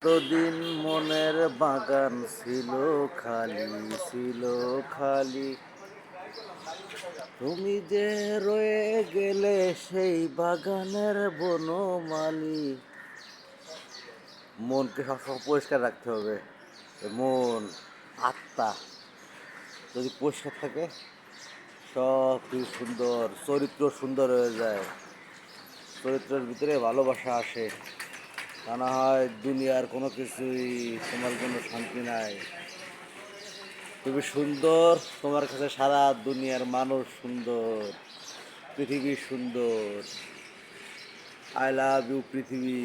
এতদিন মনের বাগান ছিল খালি, ছিল খালি। তুমি যে রয়ে গেলে সেই বাগানের বনমালী। মনকে সবসময় পরিষ্কার রাখতে হবে। মন, আত্মা যদি পরিষ্কার থাকে সব কিছু সুন্দর, চরিত্র সুন্দর হয়ে যায়। চরিত্রের ভিতরে ভালোবাসা আসে। তা না হয় দুনিয়ার কোনো কিছুই তোমার জন্য শান্তি নাই। তুমি সুন্দর, তোমার কাছে সারা দুনিয়ার মানুষ সুন্দর, পৃথিবী সুন্দর। আই লাভ ইউ পৃথিবী,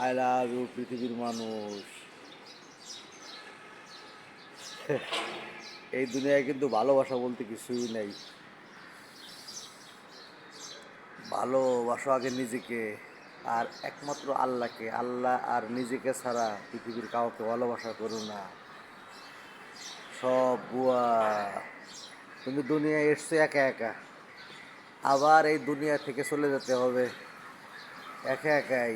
আই লাভ ইউ পৃথিবীর মানুষ। এই দুনিয়ায় কিন্তু ভালোবাসা বলতে কিছুই নেই। ভালোবাসো আগে নিজেকে, আর একমাত্র আল্লাহকে। আল্লাহ আর নিজেকে ছাড়া পৃথিবীর কাউকে ভালোবাসা করো না। সব বুয়া। তুমি দুনিয়ায় এসছো একা একা, আবার এই দুনিয়া থেকে চলে যেতে হবে একা একাই।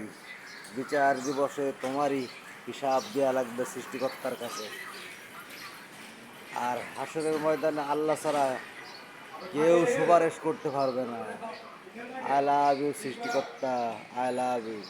বিচার দিবসে তোমারই হিসাব দেওয়া লাগবে সৃষ্টিকর্তার কাছে। আর হাসরের ময়দানে আল্লাহ ছাড়া কেউ সুপারিশ করতে পারবে না। আই লাভ ইউ সৃষ্টিকর্তা, আই লাভ ইউ।